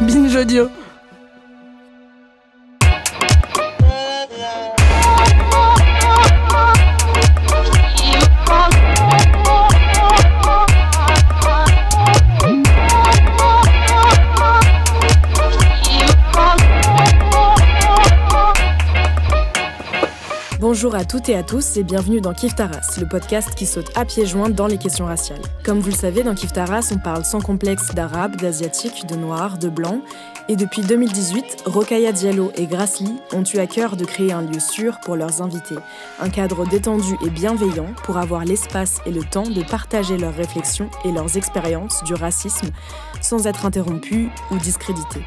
Binge Audio. Bonjour à toutes et à tous et bienvenue dans Kiffe ta race, le podcast qui saute à pieds joints dans les questions raciales. Comme vous le savez, dans Kiffe ta race, on parle sans complexe d'arabes, d'asiatiques, de noirs, de blancs. Et depuis 2018, Rokhaya Diallo et Grace Lee ont eu à cœur de créer un lieu sûr pour leurs invités. Un cadre détendu et bienveillant pour avoir l'espace et le temps de partager leurs réflexions et leurs expériences du racisme sans être interrompus ou discrédités.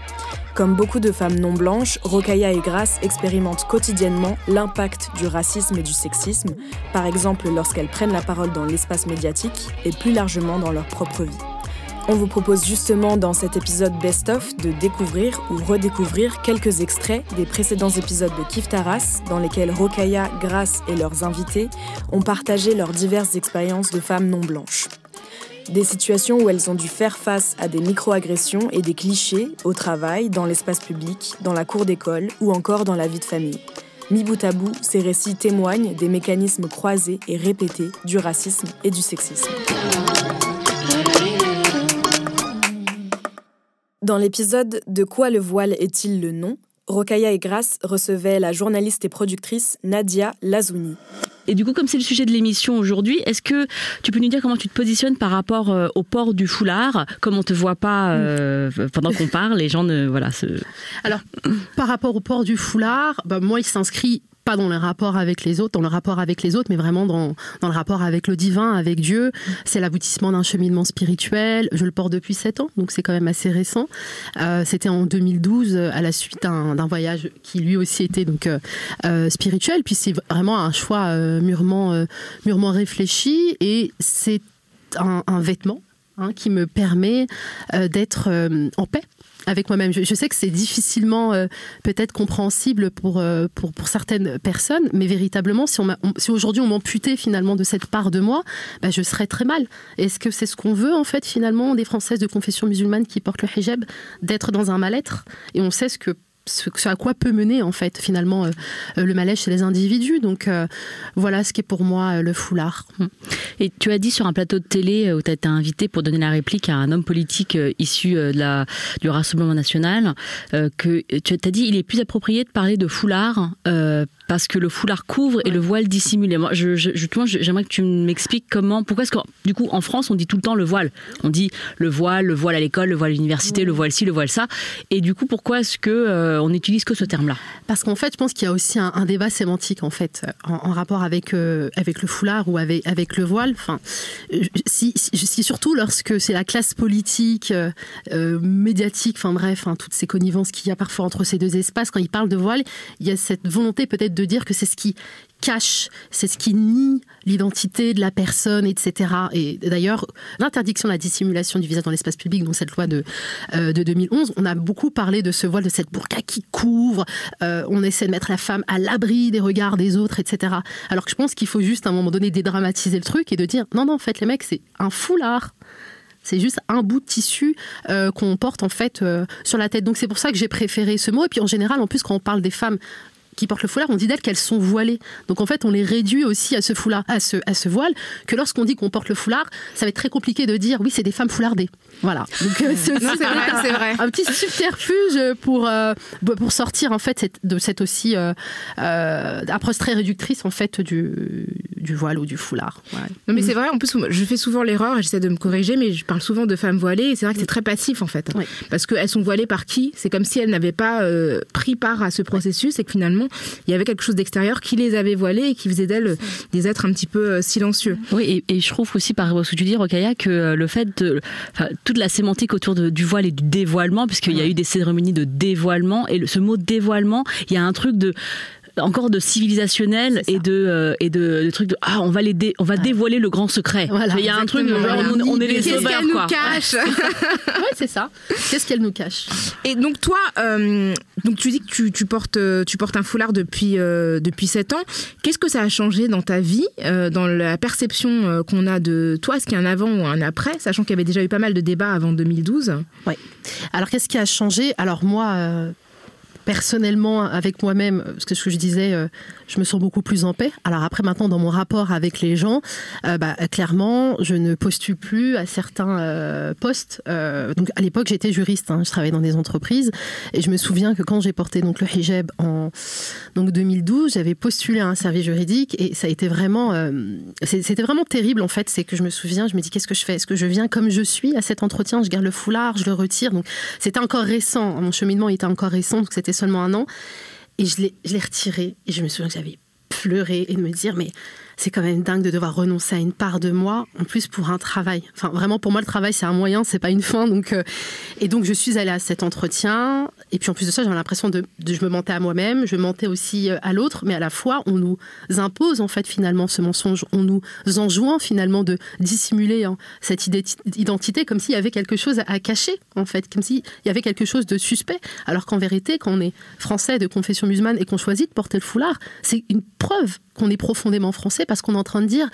Comme beaucoup de femmes non blanches, Rokhaya et Grace expérimentent quotidiennement l'impact du racisme et du sexisme, par exemple lorsqu'elles prennent la parole dans l'espace médiatique et plus largement dans leur propre vie. On vous propose justement dans cet épisode Best-of de découvrir ou redécouvrir quelques extraits des précédents épisodes de Kiffe ta race dans lesquels Rokhaya, Grace et leurs invités ont partagé leurs diverses expériences de femmes non blanches. Des situations où elles ont dû faire face à des micro-agressions et des clichés au travail, dans l'espace public, dans la cour d'école ou encore dans la vie de famille. Mis bout à bout, ces récits témoignent des mécanismes croisés et répétés du racisme et du sexisme. Dans l'épisode « De quoi le voile est-il le nom ?», Rokhaya et Grace recevaient la journaliste et productrice Nadia Lazouni. Et du coup, comme c'est le sujet de l'émission aujourd'hui, est-ce que tu peux nous dire comment tu te positionnes par rapport au port du foulard, comme on te voit pas pendant qu'on parle, les gens ne voilà. Alors, par rapport au port du foulard, moi, il s'inscrit pas dans le rapport avec les autres, mais vraiment dans le rapport avec le divin, avec Dieu. C'est l'aboutissement d'un cheminement spirituel. Je le porte depuis 7 ans, donc c'est quand même assez récent. C'était en 2012, à la suite d'un voyage qui lui aussi était donc spirituel. Puis c'est vraiment un choix mûrement réfléchi, et c'est un vêtement qui me permet d'être en paix avec moi-même. Je sais que c'est difficilement peut-être compréhensible pour certaines personnes, mais véritablement, si aujourd'hui on m'amputait finalement de cette part de moi, je serais très mal. Est-ce que c'est ce qu'on veut en fait finalement des Françaises de confession musulmane qui portent le hijab, d'être dans un mal-être? Et on sait ce à quoi peut mener en fait finalement le mal-être chez les individus. Donc voilà ce qui est pour moi le foulard. Et tu as dit sur un plateau de télé où tu as été invité pour donner la réplique à un homme politique issu du Rassemblement national que tu as dit il est plus approprié de parler de foulard parce que le foulard couvre et le voile dissimule. Moi, j'aimerais que tu m'expliques pourquoi est-ce que du coup en France on dit tout le temps le voile. On dit le voile à l'école, le voile à l'université, le voile ci, le voile ça. Et du coup pourquoi est-ce que on n'utilise que ce terme-là? Parce qu'en fait, je pense qu'il y a aussi un débat sémantique en fait en rapport avec le foulard ou avec le voile. Enfin, si surtout lorsque c'est la classe politique, médiatique, enfin bref, toutes ces connivences qu'il y a parfois entre ces deux espaces, quand ils parlent de voile, il y a cette volonté peut-être de dire que c'est ce qui cache, c'est ce qui nie l'identité de la personne, etc. Et d'ailleurs, l'interdiction de la dissimulation du visage dans l'espace public, dans cette loi de 2011, on a beaucoup parlé de ce voile, de cette burqa qui couvre, on essaie de mettre la femme à l'abri des regards des autres, etc. Alors que je pense qu'il faut juste à un moment donné dédramatiser le truc et de dire non, en fait, les mecs, c'est un foulard. C'est juste un bout de tissu qu'on porte en fait sur la tête. Donc c'est pour ça que j'ai préféré ce mot. Et puis en général, en plus, quand on parle des femmes qui portent le foulard, on dit d'elles qu'elles sont voilées. Donc en fait, on les réduit aussi à ce foulard, à ce voile, que lorsqu'on dit qu'on porte le foulard, ça va être très compliqué de dire oui, c'est des femmes foulardées. Voilà. Donc c'est vrai. Un petit subterfuge pour sortir en fait de cette aussi approche très réductrice en fait du voile ou du foulard. Ouais. Non mais c'est vrai. En plus, je fais souvent l'erreur et j'essaie de me corriger, mais je parle souvent de femmes voilées et c'est vrai que c'est très passif en fait, parce qu'elles sont voilées par qui? C'est comme si elles n'avaient pas pris part à ce processus et que finalement il y avait quelque chose d'extérieur qui les avait voilées et qui faisait d'elles des êtres un petit peu silencieux. Oui, et je trouve aussi, par ce que tu dis, Rokhaya, que le fait toute la sémantique autour du voile et du dévoilement, puisqu'il y a eu des cérémonies de dévoilement, et ce mot dévoilement, il y a un truc de encore de civilisationnel et de trucs de on va dévoiler le grand secret. Voilà, il y a un truc genre on est les sauveurs, quoi. Qu'est-ce qu'elle nous cache? Ouais, c'est ça. Qu'est-ce qu'elle nous cache? Et donc toi, donc tu dis que tu portes un foulard depuis 7 ans. Qu'est-ce que ça a changé dans ta vie, dans la perception qu'on a de toi? Est-ce qu'il y a un avant ou un après, sachant qu'il y avait déjà eu pas mal de débats avant 2012? Ouais. Alors qu'est-ce qui a changé? Alors moi, personnellement, avec moi-même, ce que je disais, je me sens beaucoup plus en paix. Alors après, maintenant, dans mon rapport avec les gens, clairement, je ne postule plus à certains postes. Donc à l'époque, j'étais juriste, je travaillais dans des entreprises, et je me souviens que quand j'ai porté donc le hijab en 2012, j'avais postulé à un service juridique, et ça a été vraiment, c'était vraiment terrible en fait. C'est que je me souviens, je me dis qu'est-ce que je fais? Est-ce que je viens comme je suis à cet entretien? Je garde le foulard, je le retire. Donc c'était encore récent. Mon cheminement était encore récent, donc c'était seulement un an, et je l'ai retiré, et je me souviens que j'avais pleuré et de me dire mais c'est quand même dingue de devoir renoncer à une part de moi, en plus pour un travail. Enfin, vraiment, pour moi, le travail, c'est un moyen, c'est pas une fin. Donc, et donc, je suis allée à cet entretien. Et puis, en plus de ça, j'avais l'impression je me mentais à moi-même, je mentais aussi à l'autre. Mais à la fois, on nous impose, en fait, finalement, ce mensonge. On nous enjoint, finalement, de dissimuler cette identité comme s'il y avait quelque chose à cacher, en fait. Comme s'il y avait quelque chose de suspect. Alors qu'en vérité, quand on est français de confession musulmane et qu'on choisit de porter le foulard, c'est une preuve qu'on est profondément français, parce qu'on est en train de dire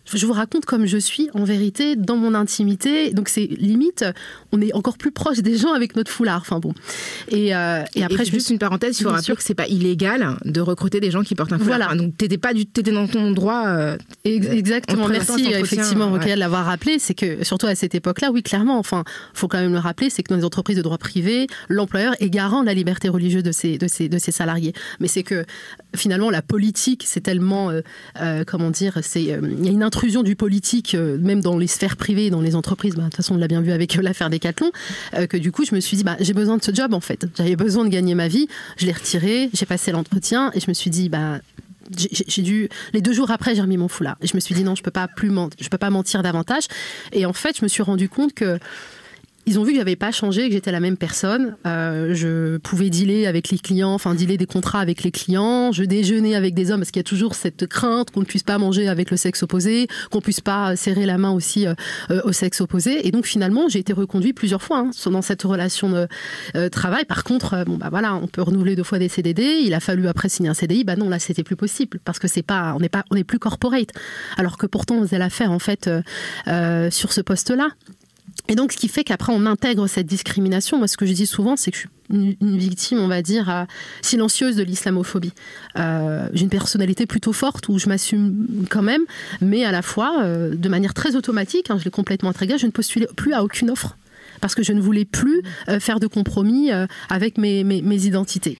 je vous raconte comme je suis en vérité dans mon intimité. Donc c'est limite, on est encore plus proche des gens avec notre foulard. Enfin bon. Et après, juste une parenthèse, il faut rappeler que c'est pas illégal de recruter des gens qui portent un foulard. Voilà. Enfin, donc t'étais dans ton droit. Exactement. Merci effectivement Rokhaya de l'avoir rappelé. C'est que surtout à cette époque-là, oui clairement. Enfin, faut quand même le rappeler, c'est que dans les entreprises de droit privé, l'employeur est garant de la liberté religieuse de ses salariés. Mais c'est que finalement la politique, c'est tellement comment dire, il y a une intrusion du politique, même dans les sphères privées, dans les entreprises, de toute façon on l'a bien vu avec l'affaire Decathlon, que du coup je me suis dit, j'ai besoin de ce job en fait. J'avais besoin de gagner ma vie, je l'ai retiré, j'ai passé l'entretien et je me suis dit, les 2 jours après, j'ai remis mon foulard. Et je me suis dit, non, je peux pas mentir davantage. Et en fait, je me suis rendu compte que ils ont vu que j'avais pas changé, que j'étais la même personne. Je pouvais dealer avec les clients, enfin dealer des contrats avec les clients. Je déjeunais avec des hommes parce qu'il y a toujours cette crainte qu'on ne puisse pas manger avec le sexe opposé, qu'on puisse pas serrer la main aussi au sexe opposé. Et donc finalement, j'ai été reconduite plusieurs fois dans cette relation de travail. Par contre, on peut renouveler 2 fois des CDD. Il a fallu après signer un CDI. Non, là, c'était plus possible parce que on n'est plus corporate. Alors que pourtant, on faisait l'affaire en fait sur ce poste-là. Et donc, ce qui fait qu'après, on intègre cette discrimination. Moi, ce que je dis souvent, c'est que je suis une victime, on va dire, silencieuse de l'islamophobie. J'ai une personnalité plutôt forte où je m'assume quand même, mais à la fois, de manière très automatique, je l'ai complètement intégrée, je ne postulais plus à aucune offre parce que je ne voulais plus faire de compromis avec mes identités.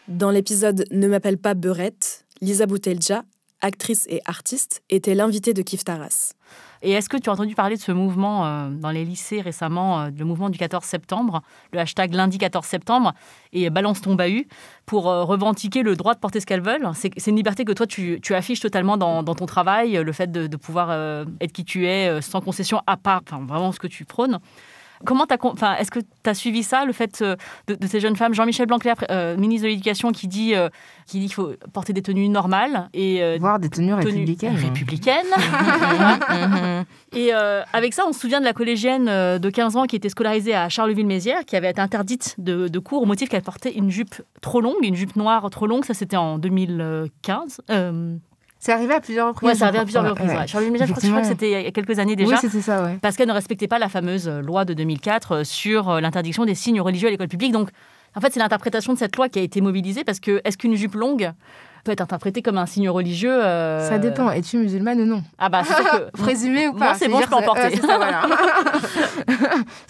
Dans l'épisode Ne m'appelle pas Beurette, Lisa Boutelja, actrice et artiste, était l'invitée de Kif Taras. Et est-ce que tu as entendu parler de ce mouvement dans les lycées récemment, le mouvement du 14 septembre, le hashtag lundi 14 septembre, et balance ton bahut, pour revendiquer le droit de porter ce qu'elles veulent? C'est une liberté que toi, tu affiches totalement dans ton travail, le fait de pouvoir être qui tu es, sans concession, à part vraiment ce que tu prônes. Est-ce que tu as suivi ça, le fait de ces jeunes femmes? Jean-Michel Blanquer, ministre de l'Éducation, qui dit qu'il faut porter des tenues normales. Voire des tenues républicaines. Et avec ça, on se souvient de la collégienne de 15 ans qui était scolarisée à Charleville-Mézières, qui avait été interdite de cours au motif qu'elle portait une jupe trop longue, une jupe noire trop longue. Ça, c'était en 2015. C'est arrivé à plusieurs reprises. Oui, ça arrivé à plusieurs reprises. Ouais. Charleville-Mézières, je crois que c'était il y a quelques années déjà. Oui, c'était ça, ouais. Parce qu'elle ne respectait pas la fameuse loi de 2004 sur l'interdiction des signes religieux à l'école publique. Donc, en fait, c'est l'interprétation de cette loi qui a été mobilisée parce que est-ce qu'une jupe longue peut être interprétée comme un signe religieux Ça dépend. Es-tu musulmane ou non? C'est sûr que... Présumé ou pas? Moi, c'est bon, je peux en porter. C'est ça, voilà.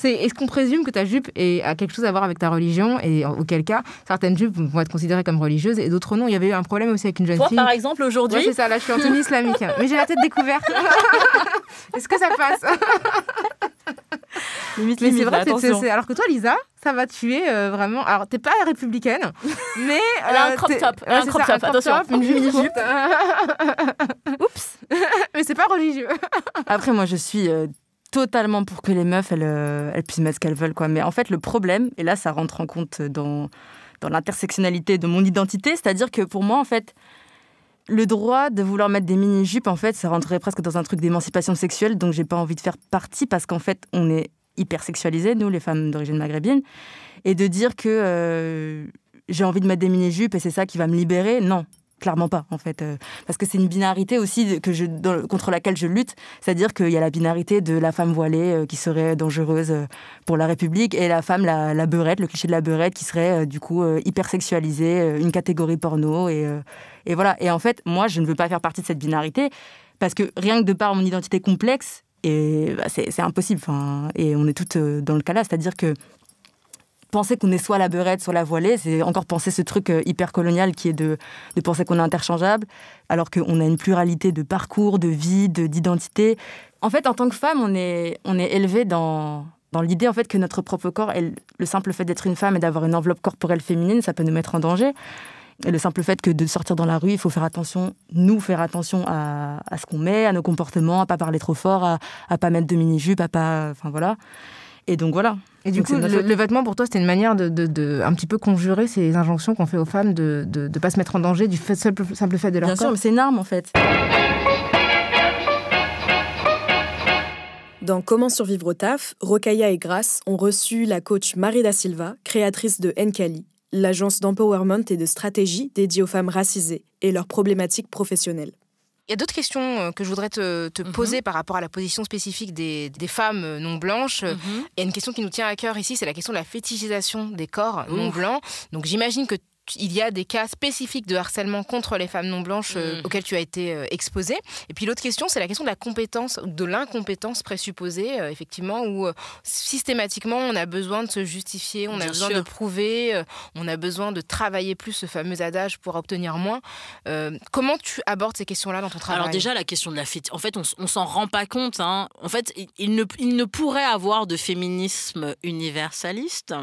Est-ce qu'on présume que ta jupe a quelque chose à voir avec ta religion? Et auquel cas, certaines jupes vont être considérées comme religieuses et d'autres non. Il y avait eu un problème aussi avec une jeune fille. Toi, par exemple, aujourd'hui... Ouais, c'est ça. Là, je suis en tenue islamique. Mais j'ai la tête découverte. Est-ce que ça passe? Mais c'est vrai, alors que toi, Lisa, ça va tuer vraiment. Alors, t'es pas républicaine, mais. Elle a un crop top. Attention. Une jupe. Oups. Mais c'est pas religieux. Après, moi, je suis totalement pour que les meufs, elles puissent mettre ce qu'elles veulent, quoi. Mais en fait, le problème, et là, ça rentre en compte dans l'intersectionnalité de mon identité, c'est-à-dire que pour moi, en fait, le droit de vouloir mettre des mini-jupes, en fait, ça rentrerait presque dans un truc d'émancipation sexuelle, donc j'ai pas envie de faire partie, parce qu'en fait, on est hyper sexualisées, nous, les femmes d'origine maghrébine, et de dire que j'ai envie de mettre des mini-jupes et c'est ça qui va me libérer, non. Clairement pas, en fait. Parce que c'est une binarité aussi contre laquelle je lutte. C'est-à-dire qu'il y a la binarité de la femme voilée qui serait dangereuse pour la République et la femme, la beurette, le cliché de la beurette qui serait du coup hyper sexualisée, une catégorie porno. Et voilà. Et en fait, moi, je ne veux pas faire partie de cette binarité parce que rien que de par mon identité complexe, c'est impossible. Et on est toutes dans le cas là. C'est-à-dire que penser qu'on est soit la beurette, soit la voilée, c'est encore penser ce truc hyper colonial qui est de penser qu'on est interchangeable, alors qu'on a une pluralité de parcours, de vie, d'identité. En fait, en tant que femme, on est élevé dans l'idée en fait, que notre propre corps, le simple fait d'être une femme et d'avoir une enveloppe corporelle féminine, ça peut nous mettre en danger. Et le simple fait que de sortir dans la rue, il faut faire attention à ce qu'on met, à nos comportements, à pas parler trop fort, à pas mettre de mini-jupe, enfin voilà. Et donc voilà. Et du coup, le vêtement pour toi, c'était une manière de un petit peu conjurer ces injonctions qu'on fait aux femmes de ne pas se mettre en danger du simple fait de leur corps. Bien sûr, mais c'est une arme en fait. Dans Comment survivre au taf, Rokhaya et Grace ont reçu la coach Marie Da Silva, créatrice de Nkali, l'agence d'empowerment et de stratégie dédiée aux femmes racisées et leurs problématiques professionnelles. Il y a d'autres questions que je voudrais te poser par rapport à la position spécifique des femmes non blanches. Il y a une question qui nous tient à cœur ici, c'est la question de la fétichisation des corps non blancs. Donc j'imagine que il y a des cas spécifiques de harcèlement contre les femmes non blanches auxquels tu as été exposée. Et puis l'autre question, c'est la question de la compétence, de l'incompétence présupposée, effectivement, où systématiquement on a besoin de se justifier, on a besoin de prouver, on a besoin de travailler plus, ce fameux adage, pour obtenir moins. Comment tu abordes ces questions-là dans ton travail ? Alors déjà, la question de la fétiche, en fait, on s'en rend pas compte. Hein. En fait, il ne pourrait avoir de féminisme universaliste.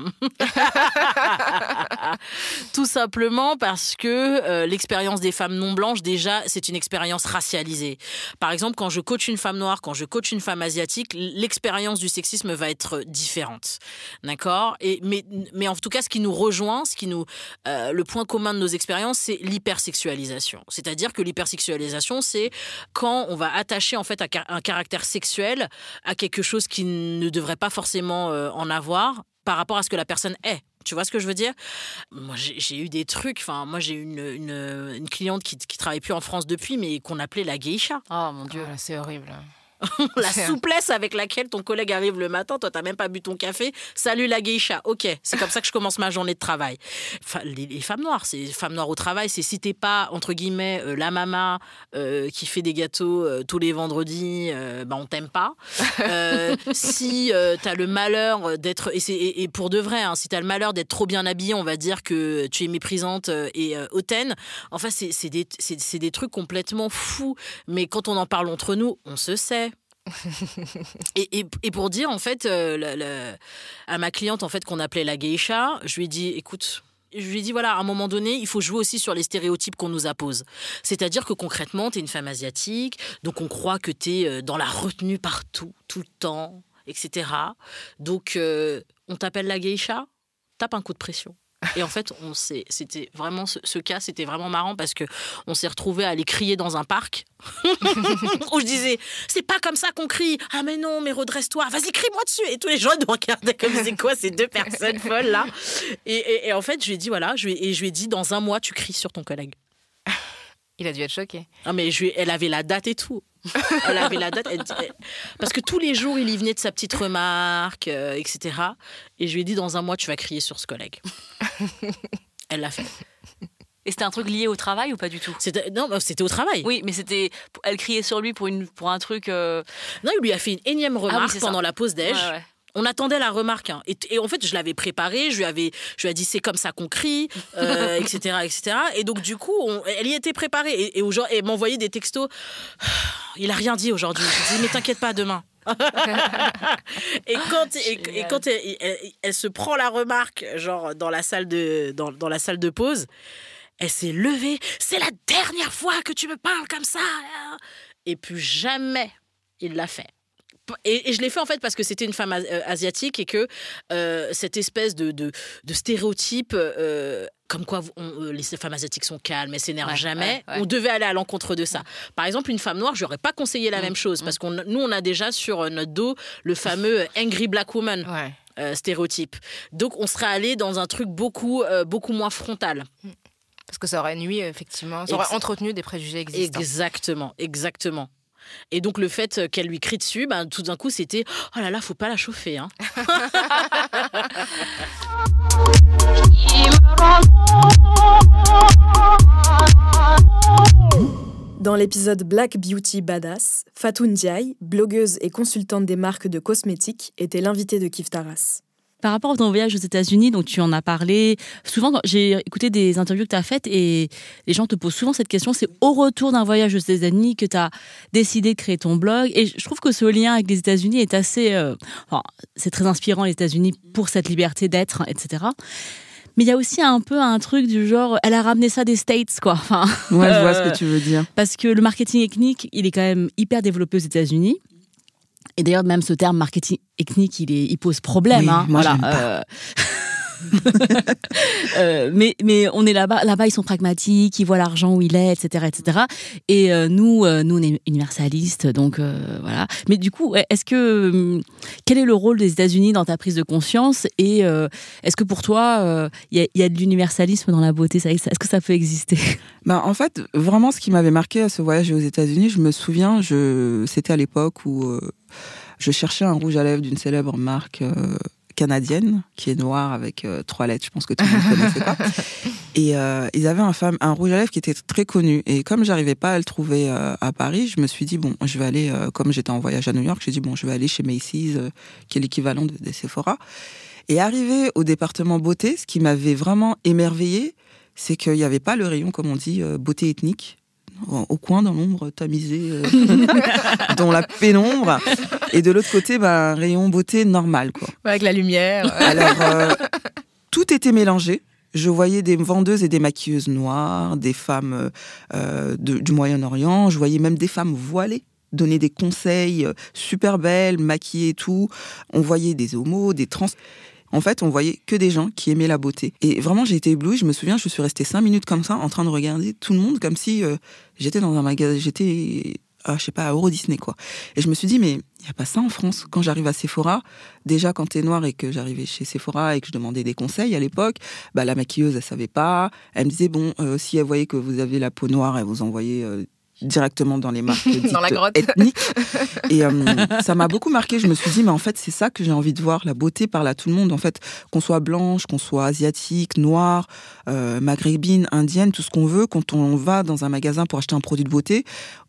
Tout simplement parce que l'expérience des femmes non blanches, déjà, c'est une expérience racialisée. Par exemple, quand je coach une femme noire, quand je coach une femme asiatique, l'expérience du sexisme va être différente. D'accord ? Mais en tout cas, ce qui nous rejoint, le point commun de nos expériences, c'est l'hypersexualisation. C'est-à-dire que l'hypersexualisation, c'est quand on va attacher en fait un caractère sexuel à quelque chose qui ne devrait pas forcément en avoir par rapport à ce que la personne est. Tu vois ce que je veux dire ? Moi, j'ai eu des trucs. Enfin, moi, j'ai eu une cliente qui travaille plus en France depuis, mais qu'on appelait la geisha. Oh mon Dieu, c'est horrible. La souplesse avec laquelle ton collègue arrive le matin, toi t'as même pas bu ton café, salut la geisha, ok, c'est comme ça que je commence ma journée de travail. Enfin, les femmes noires, c'est femmes noires au travail, c'est si t'es pas entre guillemets la mama qui fait des gâteaux tous les vendredis, on t'aime pas. Si t'as le malheur d'être, et pour de vrai, hein, si t'as le malheur d'être trop bien habillée, on va dire que tu es méprisante et hautaine. Enfin, c'est des trucs complètement fous, mais quand on en parle entre nous, on se sait. Et pour dire en fait à ma cliente en fait qu'on appelait la geisha, je lui ai dit écoute, voilà, à un moment donné, il faut jouer aussi sur les stéréotypes qu'on nous appose. C'est-à-dire que concrètement, t'es une femme asiatique, donc on croit que t'es dans la retenue partout, tout le temps, etc. Donc on t'appelle la geisha, tape un coup de pression. Et en fait, c'était vraiment ce cas, c'était vraiment marrant parce que on s'est retrouvés à aller crier dans un parc où je disais c'est pas comme ça qu'on crie. Ah mais non, mais redresse-toi, vas-y crie-moi dessus. Et tous les gens nous regardaient comme c'est quoi ces deux personnes folles là. Et en fait, je lui ai dit voilà, je lui ai dit dans un mois tu cries sur ton collègue. Il a dû être choqué. Ah mais elle avait la date et tout. Elle avait la date, parce que tous les jours il y venait de sa petite remarque, etc. Et je lui ai dit dans un mois tu vas crier sur ce collègue. Elle l'a fait. Et c'était un truc lié au travail ou pas du tout ? Non, c'était au travail. Oui, mais elle criait sur lui pour un truc. Non, il lui a fait une énième remarque pendant la pause déj. Ouais. On attendait la remarque. Hein. Et en fait, je l'avais préparée. Je lui ai dit, c'est comme ça qu'on crie, etc., etc. Et donc, du coup, elle y était préparée. Et elle m'envoyait des textos. Il a rien dit aujourd'hui. Je lui dis, mais t'inquiète pas, demain. Et quand elle se prend la remarque, genre dans la salle de pause, elle s'est levée. C'est la dernière fois que tu me parles comme ça. Et plus jamais il l'a fait. Et je l'ai fait en fait parce que c'était une femme asiatique et que cette espèce de stéréotype comme quoi les femmes asiatiques sont calmes, elles s'énervent jamais, on devait aller à l'encontre de ça. Par exemple, une femme noire, je n'aurais pas conseillé la même chose parce que nous, on a déjà sur notre dos le fameux angry black woman. Stéréotype. Donc, on serait allé dans un truc beaucoup moins frontal. Parce que ça aurait nuit, effectivement. Ça aurait entretenu des préjugés existants. Exactement. Et donc, le fait qu'elle lui crie dessus, tout d'un coup, c'était « Oh là là, faut pas la chauffer. Hein. » Dans l'épisode Black Beauty Badass, Fatou Ndiaye, blogueuse et consultante des marques de cosmétiques, était l'invitée de Kif Taras. Par rapport à ton voyage aux États-Unis, donc tu en as parlé souvent. J'ai écouté des interviews que tu as faites et les gens te posent souvent cette question. C'est au retour d'un voyage aux États-Unis que tu as décidé de créer ton blog. Et je trouve que ce lien avec les États-Unis est assez... c'est très inspirant, les États-Unis, pour cette liberté d'être, etc. Mais il y a aussi un peu un truc du genre, elle a ramené ça des States, quoi. Enfin, ouais, je vois ce que tu veux dire. Parce que le marketing ethnique, il est quand même hyper développé aux États-Unis. Et d'ailleurs, même ce terme marketing ethnique, il pose problème. Oui, hein. Moi, voilà. Mais on est là-bas, ils sont pragmatiques, ils voient l'argent où il est, etc., etc. Et nous, on est universalistes, donc voilà. Mais du coup, quel est le rôle des États-Unis dans ta prise de conscience? Et est-ce que pour toi, il y a de l'universalisme dans la beauté? Est-ce que ça peut exister? En fait, vraiment, ce qui m'avait marqué à ce voyage aux États-Unis, je me souviens, c'était à l'époque où je cherchais un rouge à lèvres d'une célèbre marque canadienne, qui est noire avec 3 lettres, je pense que tout le monde connaissait pas. Et ils avaient un rouge à lèvres qui était très connu. Et comme j'arrivais pas à le trouver à Paris, je me suis dit, je vais aller, comme j'étais en voyage à New York, j'ai dit, je vais aller chez Macy's, qui est l'équivalent des Sephora. Et arrivé au département beauté, ce qui m'avait vraiment émerveillée, c'est qu'il n'y avait pas le rayon, comme on dit, beauté ethnique, au coin, dans l'ombre, tamisé, dans la pénombre. Et de l'autre côté, un rayon beauté normal, quoi. Ouais, avec la lumière. Alors, tout était mélangé. Je voyais des vendeuses et des maquilleuses noires, des femmes du Moyen-Orient. Je voyais même des femmes voilées donner des conseils super belles, maquillées et tout. On voyait des homos, des trans. En fait, on voyait que des gens qui aimaient la beauté. Et vraiment, j'ai été éblouie. Je me souviens, je suis restée 5 minutes comme ça, en train de regarder tout le monde, comme si j'étais dans un magasin, à Euro Disney, quoi. Et je me suis dit, mais il n'y a pas ça en France. Quand j'arrive à Sephora, déjà quand t'es noire et que j'arrivais chez Sephora et que je demandais des conseils à l'époque, la maquilleuse, elle savait pas. Elle me disait, si elle voyait que vous avez la peau noire, elle vous envoyait directement dans les marques dites dans la grotte. Ethniques. Et ça m'a beaucoup marqué. Je me suis dit, mais en fait, c'est ça que j'ai envie de voir. La beauté parle à tout le monde. En fait, qu'on soit blanche, qu'on soit asiatique, noire, maghrébine, indienne, tout ce qu'on veut. Quand on va dans un magasin pour acheter un produit de beauté,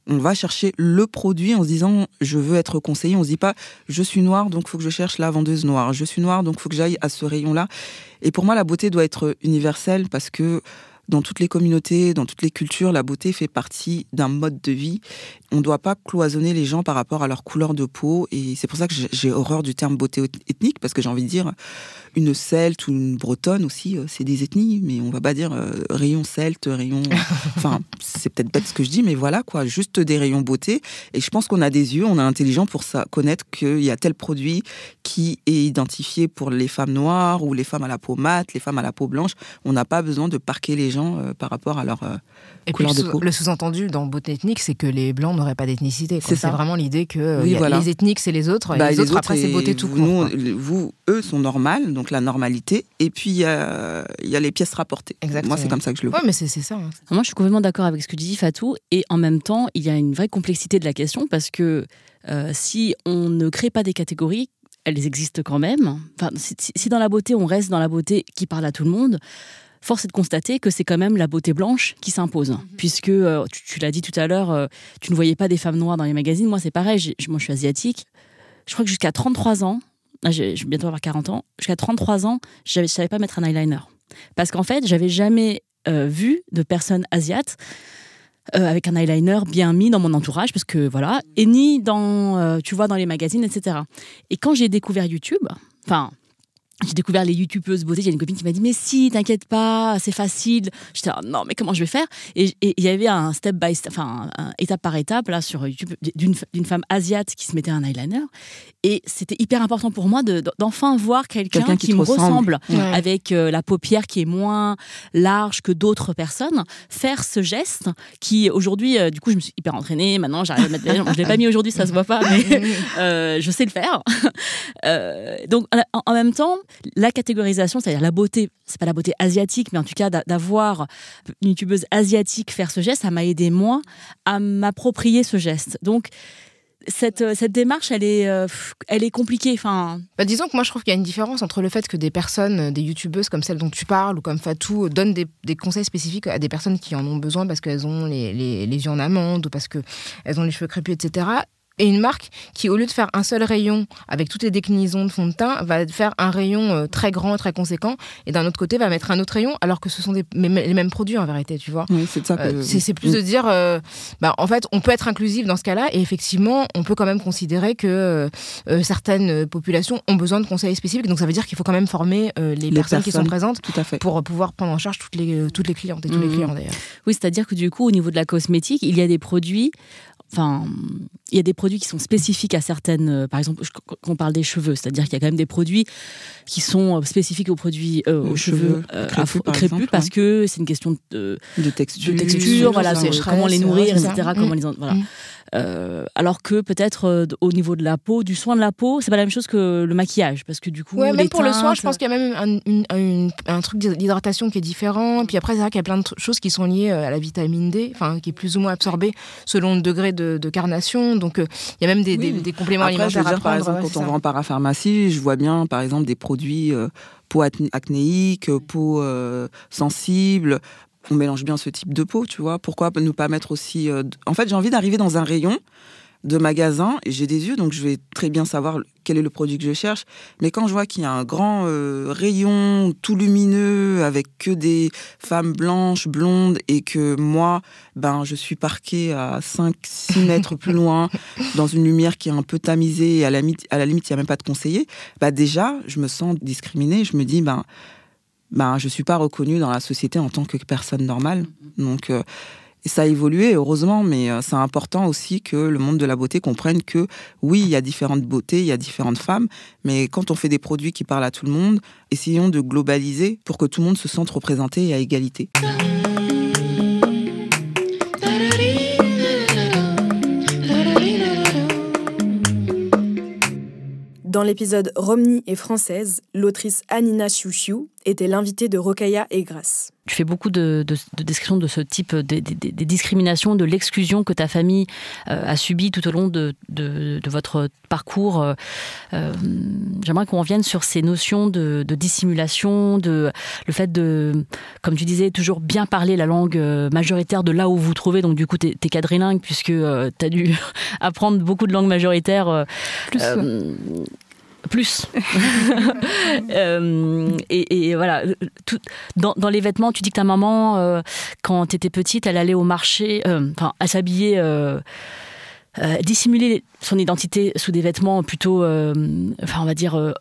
on va chercher le produit en se disant, je veux être conseillé. On se dit pas, je suis noire, donc il faut que je cherche la vendeuse noire. Je suis noire, donc il faut que j'aille à ce rayon-là. Et pour moi, la beauté doit être universelle parce que dans toutes les communautés, dans toutes les cultures, la beauté fait partie d'un mode de vie. On ne doit pas cloisonner les gens par rapport à leur couleur de peau. Et c'est pour ça que j'ai horreur du terme beauté ethnique, parce que j'ai envie de dire une celte ou une bretonne aussi, c'est des ethnies, mais on ne va pas dire rayon celte, rayon... Enfin, c'est peut-être bête ce que je dis, mais voilà, quoi, juste des rayons beauté. Et je pense qu'on a des yeux, on est intelligent pour ça, connaître qu'il y a tel produit qui est identifié pour les femmes noires ou les femmes à la peau mate, les femmes à la peau blanche. On n'a pas besoin de parquer les gens par rapport à leur couleur de peau. Le sous-entendu dans beauté ethnique, c'est que les blancs n'auraient pas d'ethnicité. C'est vraiment l'idée que les ethniques, c'est les autres, et les autres, après, c'est beauté tout court. Eux sont normales, donc la normalité, et puis il y a les pièces rapportées. Exactement. Moi, c'est comme ça que je le vois. Ouais, mais c'est ça. Hein. Moi, je suis complètement d'accord avec ce que tu dis, Fatou, et en même temps, il y a une vraie complexité de la question, parce que si on ne crée pas des catégories, elles existent quand même. Enfin, si dans la beauté, on reste dans la beauté qui parle à tout le monde, force est de constater que c'est quand même la beauté blanche qui s'impose. Puisque, tu l'as dit tout à l'heure, tu ne voyais pas des femmes noires dans les magazines. Moi, c'est pareil, moi je suis asiatique. Je crois que jusqu'à 33 ans, je vais bientôt avoir 40 ans, jusqu'à 33 ans, je ne savais pas mettre un eyeliner. Parce qu'en fait, j'avais jamais vu de personnes asiates avec un eyeliner bien mis dans mon entourage, parce que voilà, et ni dans, tu vois, dans les magazines, etc. Et quand j'ai découvert YouTube, enfin... j'ai découvert les youtubeuses beauté. J'ai une copine qui m'a dit mais si, t'inquiète pas, c'est facile. J'étais non mais comment je vais faire? Et il y avait un step by step, enfin un étape par étape là sur YouTube d'une femme asiate qui se mettait un eyeliner. Et c'était hyper important pour moi d'enfin voir quelqu'un qui me ressemble avec la paupière qui est moins large que d'autres personnes faire ce geste qui aujourd'hui du coup je me suis hyper entraînée. Maintenant j'arrive à mettre je l'ai pas mis aujourd'hui, ça se voit pas, mais je sais le faire. Donc en même temps, la catégorisation, c'est-à-dire la beauté, c'est pas la beauté asiatique, mais en tout cas d'avoir une youtubeuse asiatique faire ce geste, ça m'a aidé moi à m'approprier ce geste. Donc cette démarche, elle est compliquée. Enfin, disons que moi je trouve qu'il y a une différence entre le fait que des personnes, des youtubeuses comme celle dont tu parles ou comme Fatou, donnent des conseils spécifiques à des personnes qui en ont besoin parce qu'elles ont les yeux en amande ou parce qu'elles ont les cheveux crépus, etc. Et une marque qui, au lieu de faire un seul rayon avec toutes les déclinaisons de fond de teint, va faire un rayon très grand, très conséquent, et d'un autre côté va mettre un autre rayon, alors que ce sont les mêmes produits en vérité, tu vois. Oui, c'est ça que... c'est plus de dire, en fait, on peut être inclusif dans ce cas-là, et effectivement, on peut quand même considérer que certaines populations ont besoin de conseils spécifiques, donc ça veut dire qu'il faut quand même former les personnes qui sont présentes tout à fait. Pour pouvoir prendre en charge toutes les clientes et tous les clients d'ailleurs. Oui, c'est-à-dire que du coup, au niveau de la cosmétique, il y a des produits... Enfin, il y a des produits qui sont spécifiques à certaines... par exemple, quand on parle des cheveux, c'est-à-dire qu'il y a quand même des produits qui sont spécifiques aux produits aux cheveux crépus parce que c'est une question de texture, voilà, comment les nourrir, etc. Comment les... Voilà. Alors que peut-être au niveau de la peau, du soin de la peau, c'est pas la même chose que le maquillage, parce que du coup, même pour le soin, je pense qu'il y a même un truc d'hydratation qui est différent. Puis après, c'est vrai qu'il y a plein de choses qui sont liées à la vitamine D, enfin qui est plus ou moins absorbée selon le degré de carnation. Donc il y a même des compléments alimentaires à prendre. Par exemple, quand on va en parapharmacie, je vois bien, par exemple, des produits peau acnéique, peau sensible. On mélange bien ce type de peau, tu vois. Pourquoi ne pas mettre aussi... En fait, j'ai envie d'arriver dans un rayon de magasin, et j'ai des yeux, donc je vais très bien savoir quel est le produit que je cherche. Mais quand je vois qu'il y a un grand rayon tout lumineux, avec que des femmes blanches, blondes, et que moi, je suis parquée à 5-6 mètres plus loin, dans une lumière qui est un peu tamisée, et à la limite, il n'y a même pas de conseiller, déjà, je me sens discriminée, je me dis... je ne suis pas reconnue dans la société en tant que personne normale. Donc, et ça a évolué, heureusement, mais c'est important aussi que le monde de la beauté comprenne que, oui, il y a différentes beautés, il y a différentes femmes, mais quand on fait des produits qui parlent à tout le monde, essayons de globaliser pour que tout le monde se sente représenté et à égalité. Dans l'épisode Romni est française, l'autrice Anina Chouchiou était l'invitée de Rokhaya Egras. Tu fais beaucoup de descriptions de ce type des discriminations, de l'exclusion que ta famille a subie tout au long de votre parcours. J'aimerais qu'on revienne sur ces notions de dissimulation, le fait de, comme tu disais, toujours bien parler la langue majoritaire de là où vous vous trouvez. Donc du coup, t'es quadrilingue puisque tu as dû apprendre beaucoup de langues majoritaires. Plus. Et voilà. Dans les vêtements, tu dis que ta maman, quand tu étais petite, elle allait au marché, elle s'habillait, dissimuler son identité sous des vêtements plutôt, on va dire,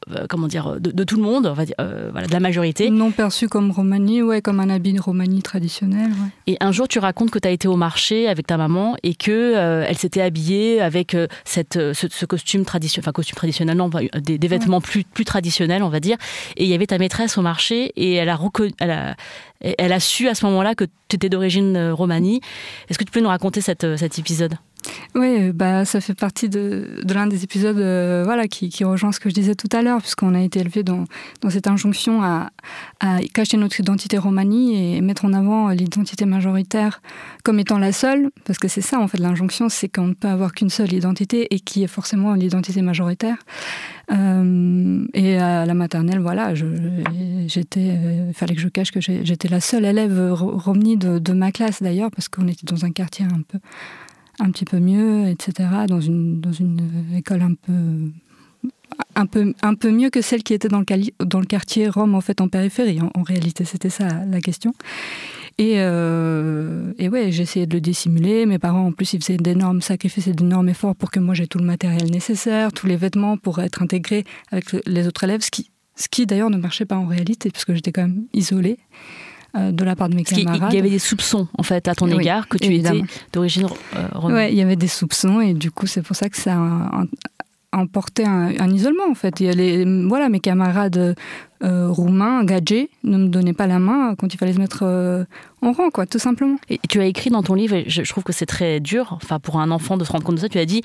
de tout le monde, on va dire, de la majorité. Non perçu comme Romani, comme un habit de Romani traditionnel. Ouais. Et un jour, tu racontes que tu as été au marché avec ta maman et que elle s'était habillée avec ce costume traditionnel, non, des vêtements plus traditionnels, on va dire. Et il y avait ta maîtresse au marché et elle a su à ce moment-là que tu étais d'origine Romani. Est-ce que tu peux nous raconter cet épisode ? Oui, ça fait partie de l'un des épisodes qui rejoint ce que je disais tout à l'heure, puisqu'on a été élevé dans cette injonction à cacher notre identité Romani et mettre en avant l'identité majoritaire comme étant la seule, parce que c'est ça en fait l'injonction, c'est qu'on ne peut avoir qu'une seule identité et qui est forcément l'identité majoritaire. Et à la maternelle, il fallait que je cache que j'étais la seule élève Romani de ma classe d'ailleurs, parce qu'on était dans un quartier un petit peu mieux, etc., dans une école un peu mieux que celle qui était dans le quartier Rome, en fait, en périphérie. En réalité, c'était ça la question. Et j'essayais de le dissimuler. Mes parents, en plus, ils faisaient d'énormes sacrifices et d'énormes efforts pour que moi, j'ai tout le matériel nécessaire, tous les vêtements pour être intégrée avec les autres élèves, ce qui Ce qui d'ailleurs ne marchait pas en réalité, parce que j'étais quand même isolée de la part de mes camarades. Il y avait des soupçons, en fait, à ton égard, que tu étais d'origine romaine. Oui, il y avait des soupçons, et du coup, c'est pour ça que ça a emporté un isolement, en fait. Mes camarades roumains, gadgets, ne me donnaient pas la main quand il fallait se mettre en rang, quoi, tout simplement. Et tu as écrit dans ton livre, et je trouve que c'est très dur, enfin, pour un enfant de se rendre compte de ça, tu as dit,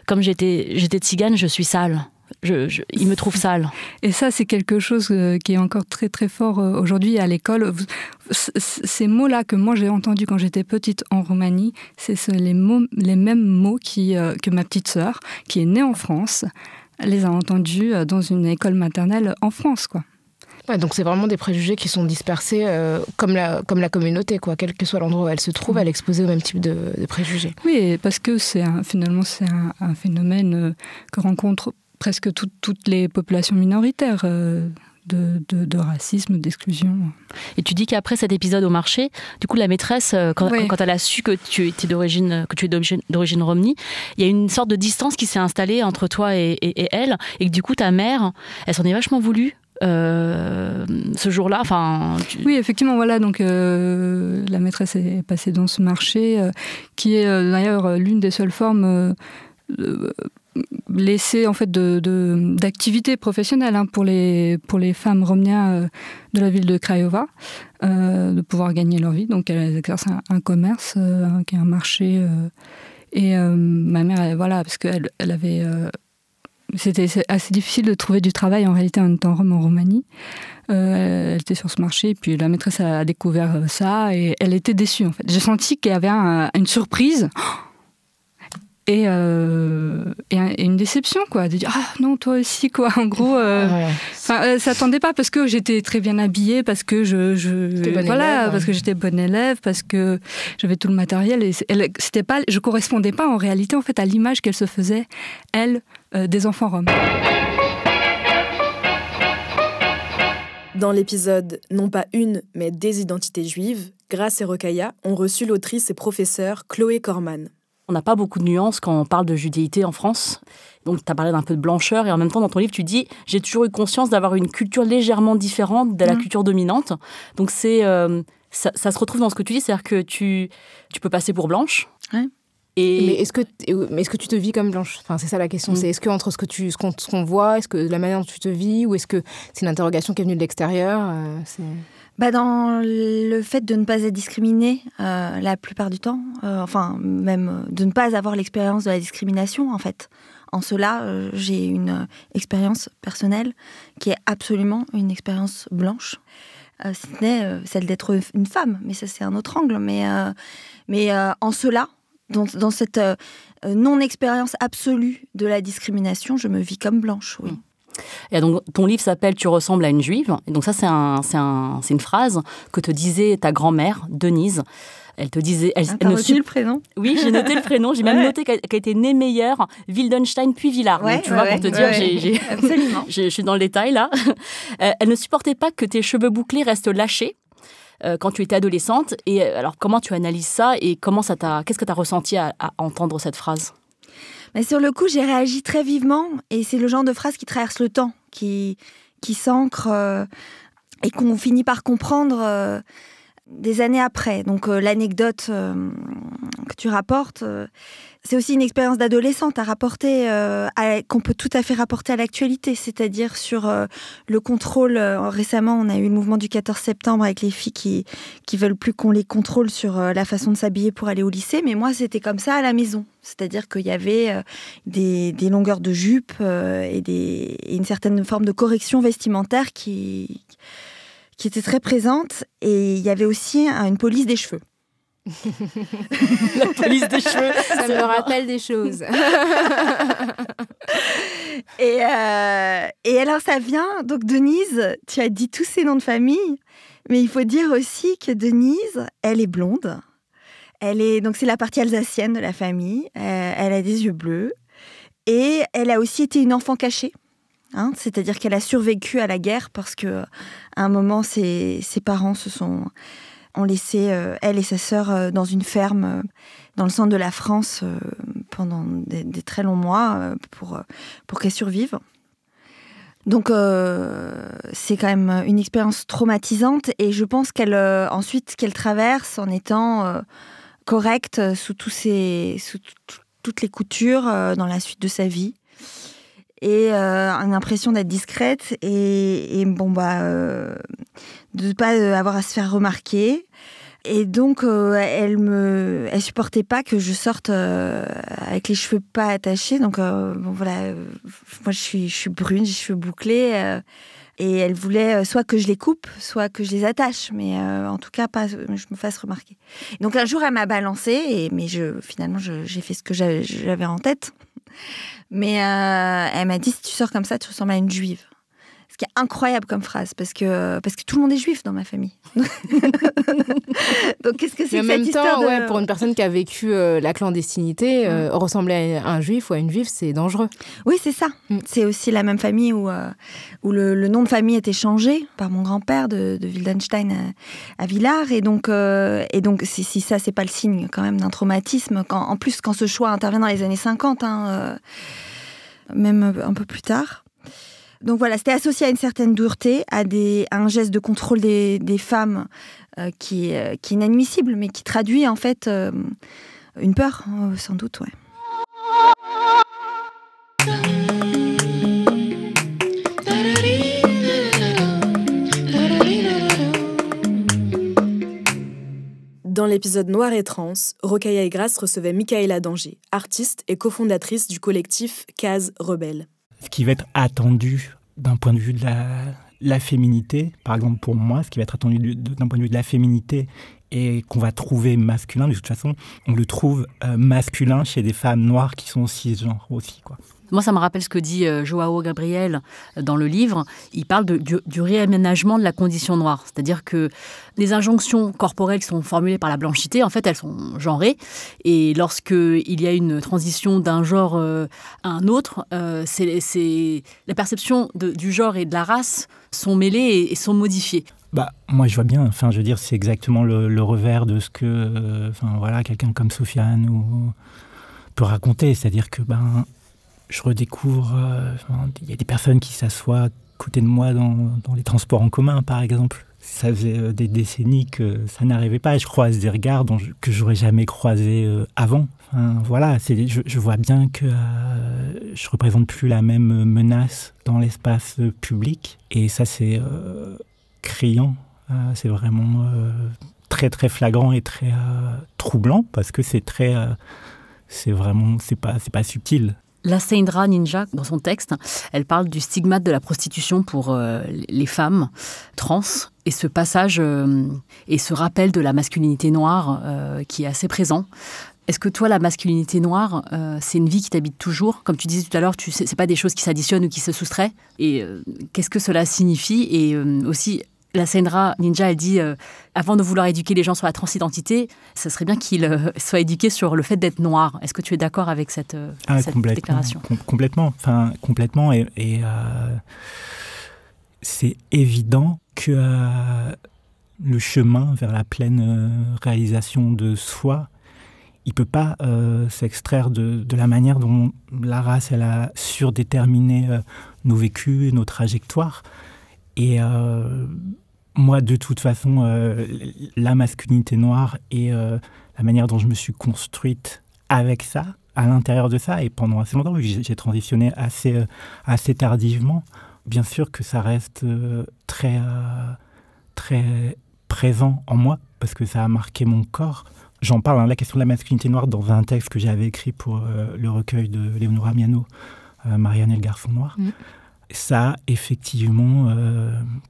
comme j'étais tzigane, je suis sale. Il me trouve sale. Et ça, c'est quelque chose qui est encore très très fort aujourd'hui à l'école. Ces mots-là que moi j'ai entendus quand j'étais petite en Roumanie, c'est les mêmes mots que ma petite sœur, qui est née en France, les a entendus dans une école maternelle en France, quoi. Ouais, donc c'est vraiment des préjugés qui sont dispersés comme la communauté, quoi. Quel que soit l'endroit où elle se trouve, elle est exposée au même type de préjugés. Oui, parce que finalement c'est un phénomène que rencontrent presque toutes les populations minoritaires de racisme, d'exclusion. Et tu dis qu'après cet épisode au marché, du coup la maîtresse, quand elle a su que tu es d'origine romnie, il y a une sorte de distance qui s'est installée entre toi et elle, et que du coup ta mère, elle s'en est vachement voulu. Ce jour-là, Oui, effectivement, voilà. Donc la maîtresse est passée dans ce marché, qui est d'ailleurs l'une des seules formes laissées en fait d'activité professionnelle pour les femmes romnias de la ville de Craiova, de pouvoir gagner leur vie. Donc elles exercent un commerce qui est un marché. Et ma mère, parce qu'elle avait c'était assez difficile de trouver du travail en réalité en étant rome en Roumanie. Elle était sur ce marché, puis la maîtresse a découvert ça et elle était déçue en fait. J'ai senti qu'il y avait une surprise et une déception, quoi, de dire ah non, toi aussi, quoi. En gros, s'attendait pas parce que j'étais très bien habillée, parce que parce que j'étais bonne élève, parce que j'avais tout le matériel et je correspondais pas en réalité en fait à l'image qu'elle se faisait elle des enfants roms. Dans l'épisode non pas une, mais des identités juives, Grace et Rokhaya ont reçu l'autrice et professeure Chloé Corman. On n'a pas beaucoup de nuances quand on parle de judéité en France. Donc, tu as parlé d'un peu de blancheur et en même temps, dans ton livre, tu dis « J'ai toujours eu conscience d'avoir une culture légèrement différente de la culture dominante. » Donc, ça se retrouve dans ce que tu dis, c'est-à-dire que tu peux passer pour blanche. Ouais. Mais est-ce que tu te vis comme blanche ? Enfin, c'est ça la question. C'est est-ce que entre ce qu'on voit, est-ce que la manière dont tu te vis, ou est-ce que c'est une interrogation qui est venue de l'extérieur Dans le fait de ne pas être discriminée la plupart du temps, même de ne pas avoir l'expérience de la discrimination, en fait. En cela, j'ai une expérience personnelle qui est absolument une expérience blanche. Si ce n'est celle d'être une femme, mais ça c'est un autre angle. Mais en cela, dans cette non-expérience absolue de la discrimination, je me vis comme blanche, oui. Et donc, ton livre s'appelle « Tu ressembles à une juive ». Et donc ça, c'est une phrase que te disait ta grand-mère, Denise. Elle te disait... T'as noté le prénom ? Oui, j'ai noté le prénom. J'ai même noté qu'elle était née Meyer, Wildenstein, puis Villard. Donc, tu vois, pour te dire, absolument. Je suis dans le détail, là. Elle ne supportait pas que tes cheveux bouclés restent lâchés quand tu étais adolescente. Et alors, comment tu analyses ça et qu'est-ce que tu as ressenti à entendre cette phrase ? Mais sur le coup, j'ai réagi très vivement et c'est le genre de phrase qui traverse le temps, qui s'ancre et qu'on finit par comprendre des années après. Donc l'anecdote que tu rapportes, c'est aussi une expérience d'adolescente à rapporter, qu'on peut tout à fait rapporter à l'actualité, c'est-à-dire sur le contrôle. Récemment, on a eu le mouvement du 14 septembre avec les filles qui veulent plus qu'on les contrôle sur la façon de s'habiller pour aller au lycée, mais moi c'était comme ça à la maison. C'est-à-dire qu'il y avait des longueurs de jupe et une certaine forme de correction vestimentaire qui était très présente, et il y avait aussi une police des cheveux. La police des cheveux, ça me rappelle des choses. Et alors ça vient, donc Denise, tu as dit tous ces noms de famille, mais il faut dire aussi que Denise, elle est blonde. Donc c'est la partie alsacienne de la famille. Elle a des yeux bleus. Et elle a aussi été une enfant cachée. C'est-à-dire qu'elle a survécu à la guerre parce qu'à un moment, ses parents ont laissé elle et sa sœur dans une ferme dans le centre de la France pendant des très longs mois pour qu'elle survive. Donc c'est quand même une expérience traumatisante et je pense ensuite qu'elle traverse en étant correcte sous toutes les coutures dans la suite de sa vie. Et une impression d'être discrète et de ne pas avoir à se faire remarquer. Et donc, elle supportait pas que je sorte avec les cheveux pas attachés. Donc, moi, je suis brune, j'ai les cheveux bouclés. Et elle voulait soit que je les coupe, soit que je les attache. Mais en tout cas, pas que je me fasse remarquer. Donc, un jour, elle m'a balancée. Mais finalement, j'ai fait ce que j'avais en tête. Mais elle m'a dit, si tu sors comme ça, tu ressembles à une juive. Ce qui est incroyable comme phrase, parce que tout le monde est juif dans ma famille. Donc qu'est-ce que c'est que cette histoire pour une personne qui a vécu la clandestinité, ressembler à un juif ou à une juive, c'est dangereux. Oui, c'est ça. C'est aussi la même famille où le nom de famille était changé par mon grand-père de Wildenstein à Villars. Et donc si ça, c'est pas le signe quand même d'un traumatisme, en plus quand ce choix intervient dans les années 50, même un peu plus tard. Donc voilà, c'était associé à une certaine dureté, à un geste de contrôle des femmes qui est inadmissible, mais qui traduit en fait une peur, sans doute, ouais. Dans l'épisode Noir et Trans, Rokhaya Aigrace recevait Michaela Danger, artiste et cofondatrice du collectif Case Rebelle. Ce qui va être attendu d'un point de vue de la féminité, par exemple pour moi, ce qui va être attendu d'un point de vue de la féminité et qu'on va trouver masculin, de toute façon, on le trouve masculin chez des femmes noires qui sont cisgenres aussi, quoi. Moi, ça me rappelle ce que dit Joao Gabriel dans le livre. Il parle du réaménagement de la condition noire. C'est-à-dire que les injonctions corporelles qui sont formulées par la blanchité, en fait, elles sont genrées. Et lorsqu'il y a une transition d'un genre à un autre, c'est la perception du genre et de la race sont mêlées et sont modifiées. Moi, je vois bien. Enfin, je veux dire, c'est exactement le revers de ce que quelqu'un comme Sofiane peut raconter. C'est-à-dire que je redécouvre, il y a des personnes qui s'assoient à côté de moi dans les transports en commun, par exemple. Ça faisait des décennies que ça n'arrivait pas. Et je croise des regards que j'aurais jamais croisés avant. Je vois bien que je représente plus la même menace dans l'espace public. Et ça, c'est criant. C'est vraiment très, très flagrant et très troublant parce que c'est pas subtil. Lasseindra Ninja, dans son texte, elle parle du stigmate de la prostitution pour les femmes trans et ce passage et ce rappel de la masculinité noire qui est assez présent. Est-ce que toi, la masculinité noire, c'est une vie qui t'habite toujours? Comme tu disais tout à l'heure, c'est pas des choses qui s'additionnent ou qui se soustraient. Et qu'est-ce que cela signifie? Et aussi, Lasseindra Ninja, elle dit avant de vouloir éduquer les gens sur la transidentité, ça serait bien qu'ils soient éduqués sur le fait d'être noir. Est-ce que tu es d'accord avec cette déclaration? Complètement. Enfin, complètement. Et c'est évident que le chemin vers la pleine réalisation de soi, il ne peut pas s'extraire de la manière dont la race elle a surdéterminé nos vécus, nos trajectoires. Et moi, de toute façon, la masculinité noire et la manière dont je me suis construite avec ça, à l'intérieur de ça, et pendant assez longtemps, j'ai transitionné assez tardivement. Bien sûr que ça reste très, très présent en moi, parce que ça a marqué mon corps. J'en parle, la question de la masculinité noire, dans un texte que j'avais écrit pour le recueil de Léonora Miano, Marianne et le garçon noir. Ça a effectivement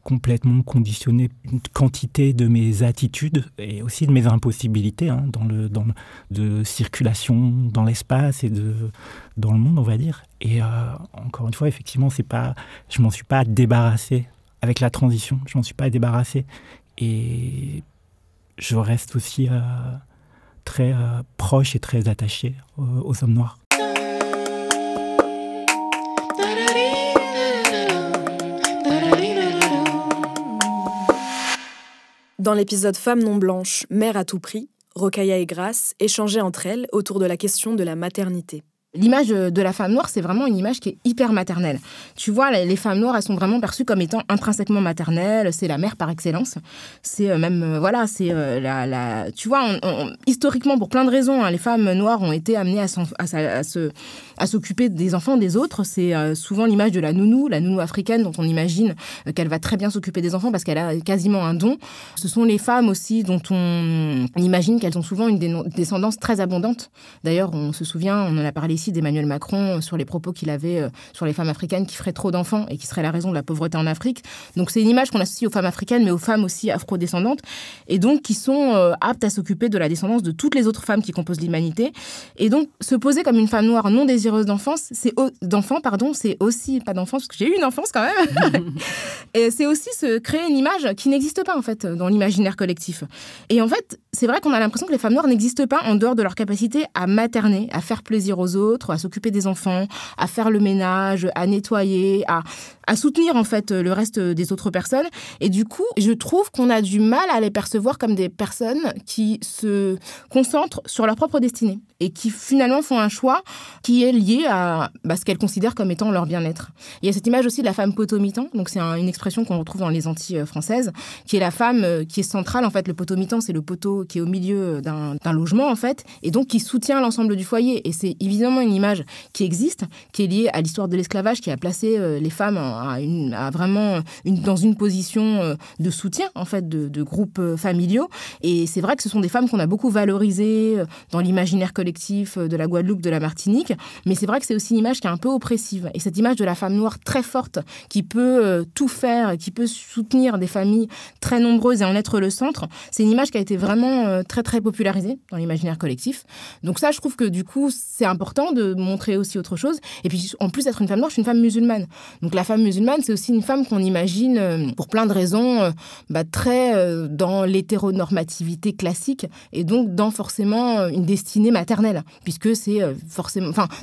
complètement conditionné une quantité de mes attitudes et aussi de mes impossibilités de circulation dans l'espace et dans le monde, on va dire. Et encore une fois, effectivement, je m'en suis pas débarrassé avec la transition. Je m'en suis pas débarrassé. Et je reste aussi très proche et très attaché aux hommes noirs. Dans l'épisode Femmes non blanches, mère à tout prix, Rokhaya Aigrace échangeait entre elles autour de la question de la maternité. L'image de la femme noire, c'est vraiment une image qui est hyper maternelle. Tu vois, les femmes noires, elles sont vraiment perçues comme étant intrinsèquement maternelles. C'est la mère par excellence. C'est même, c'est tu vois, historiquement, pour plein de raisons, les femmes noires ont été amenées à s'occuper des enfants des autres. C'est souvent l'image de la nounou africaine, dont on imagine qu'elle va très bien s'occuper des enfants parce qu'elle a quasiment un don. Ce sont les femmes aussi dont on imagine qu'elles ont souvent une descendance très abondante. D'ailleurs, on se souvient, on en a parlé ici d'Emmanuel Macron sur les propos qu'il avait sur les femmes africaines qui feraient trop d'enfants et qui seraient la raison de la pauvreté en Afrique. Donc c'est une image qu'on associe aux femmes africaines, mais aux femmes aussi afrodescendantes, et donc qui sont aptes à s'occuper de la descendance de toutes les autres femmes qui composent l'humanité. Et donc se poser comme une femme noire non désireuse d'enfance, c'est aussi, pas d'enfance, parce que j'ai eu une enfance quand même, et c'est aussi se créer une image qui n'existe pas en fait dans l'imaginaire collectif. Et en fait, c'est vrai qu'on a l'impression que les femmes noires n'existent pas en dehors de leur capacité à materner, à faire plaisir aux autres, à s'occuper des enfants, à faire le ménage, à nettoyer, à soutenir en fait le reste des autres personnes. Et du coup, je trouve qu'on a du mal à les percevoir comme des personnes qui se concentrent sur leur propre destinée et qui finalement font un choix qui est lié à ce qu'elles considèrent comme étant leur bien-être. Il y a cette image aussi de la femme potomitan, donc c'est une expression qu'on retrouve dans les Antilles françaises, qui est la femme qui est centrale. En fait, le potomitan, c'est le poteau qui est au milieu d'un logement en fait, et donc qui soutient l'ensemble du foyer. Et c'est évidemment une image qui existe, qui est liée à l'histoire de l'esclavage, qui a placé les femmes dans une position de soutien en fait de groupes familiaux. Et c'est vrai que ce sont des femmes qu'on a beaucoup valorisées dans l'imaginaire collectif de la Guadeloupe, de la Martinique, mais c'est vrai que c'est aussi une image qui est un peu oppressive. Et cette image de la femme noire très forte, qui peut tout faire, qui peut soutenir des familles très nombreuses et en être le centre, c'est une image qui a été vraiment très très popularisée dans l'imaginaire collectif. Donc ça, je trouve que du coup, c'est important de montrer aussi autre chose. Et puis en plus d'être une femme noire, je suis une femme musulmane. Donc la femme musulmane, c'est aussi une femme qu'on imagine pour plein de raisons très dans l'hétéronormativité classique et donc dans forcément une destinée maternelle, puisque c'est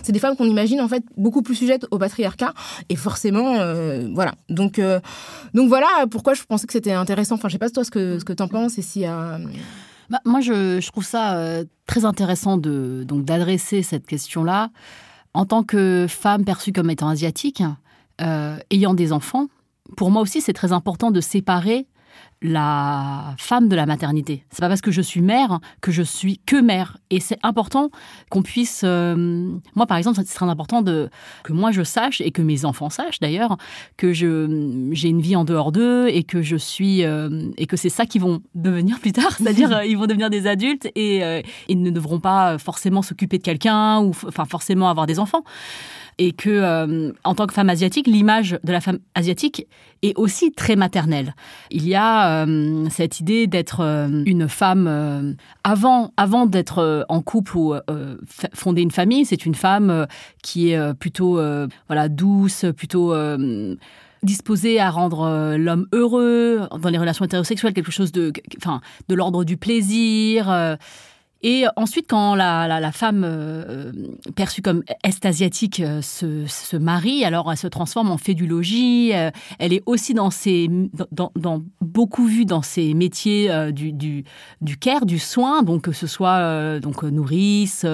c'est des femmes qu'on imagine en fait beaucoup plus sujettes au patriarcat et forcément voilà. Donc voilà pourquoi je pensais que c'était intéressant. Enfin, je sais pas toi ce que t'en penses et s'il y a... Moi, je trouve ça très intéressant d'adresser cette question-là en tant que femme perçue comme étant asiatique, ayant des enfants. Pour moi aussi, c'est très important de séparer la femme de la maternité. C'est pas parce que je suis mère que je suis que mère. Et c'est important qu'on puisse... moi, par exemple, c'est très important que moi, je sache, et que mes enfants sachent d'ailleurs, que j'ai une vie en dehors d'eux et que je suis... et que c'est ça qu'ils vont devenir plus tard. C'est-à-dire, ils vont devenir des adultes et ils ne devront pas forcément s'occuper de quelqu'un ou forcément avoir des enfants. Et que, en tant que femme asiatique, l'image de la femme asiatique est aussi très maternelle. Il y a cette idée d'être une femme avant d'être en couple ou fonder une famille. C'est une femme qui est plutôt douce, plutôt disposée à rendre l'homme heureux dans les relations hétérosexuelles, quelque chose de l'ordre du plaisir. Et ensuite, quand la femme perçue comme est-asiatique se marie, alors elle se transforme en fée du logis. Elle est aussi beaucoup vue dans ces métiers du care, du soin, donc que ce soit nourrice,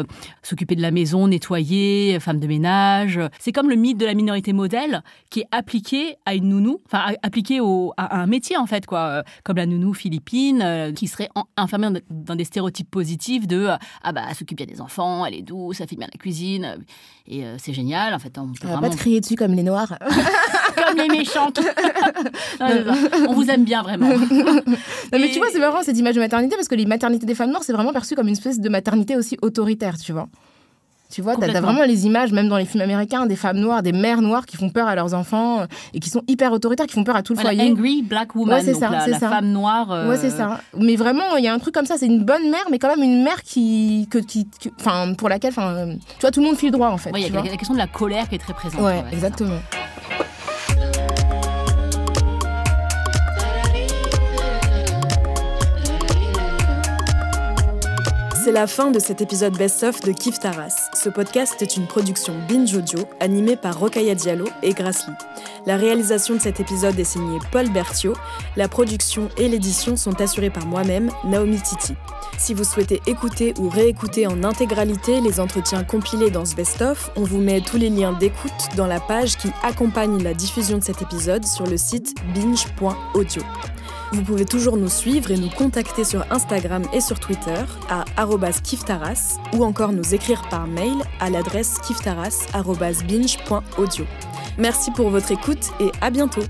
s'occuper de la maison, nettoyer, femme de ménage. C'est comme le mythe de la minorité modèle qui est appliqué à une nounou, appliqué à un métier en fait, quoi, comme la nounou philippine qui serait enfermée dans des stéréotypes positifs de elle s'occupe bien des enfants, elle est douce, elle fait bien la cuisine et c'est génial en fait. On peut pas te crier dessus comme les noirs. Comme les méchantes. On vous aime bien vraiment. Mais tu vois, c'est marrant cette image de maternité parce que les maternités des femmes noires, c'est vraiment perçu comme une espèce de maternité aussi autoritaire, tu vois. Tu vois, t'as vraiment les images, même dans les films américains, des femmes noires, des mères noires qui font peur à leurs enfants et qui sont hyper autoritaires, qui font peur à tout le foyer. Angry black woman, ouais, c'est ça, la femme noire. Ouais, c'est ça. Mais vraiment, il y a un truc comme ça, c'est une bonne mère, mais quand même une mère pour laquelle, tu vois, tout le monde file droit en fait. Ouais, il y a la question de la colère qui est très présente. Ouais, exactement. C'est la fin de cet épisode best-of de Kif Taras. Ce podcast est une production Binge Audio, animée par Rokhaya Diallo et Grace Lee. La réalisation de cet épisode est signée Paul Berthiaud. La production et l'édition sont assurées par moi-même, Naomi Titi. Si vous souhaitez écouter ou réécouter en intégralité les entretiens compilés dans ce best-of, on vous met tous les liens d'écoute dans la page qui accompagne la diffusion de cet épisode sur le site binge.audio. Vous pouvez toujours nous suivre et nous contacter sur Instagram et sur Twitter à @kiftaras ou encore nous écrire par mail à l'adresse kiftaras@binge.audio. Merci pour votre écoute et à bientôt.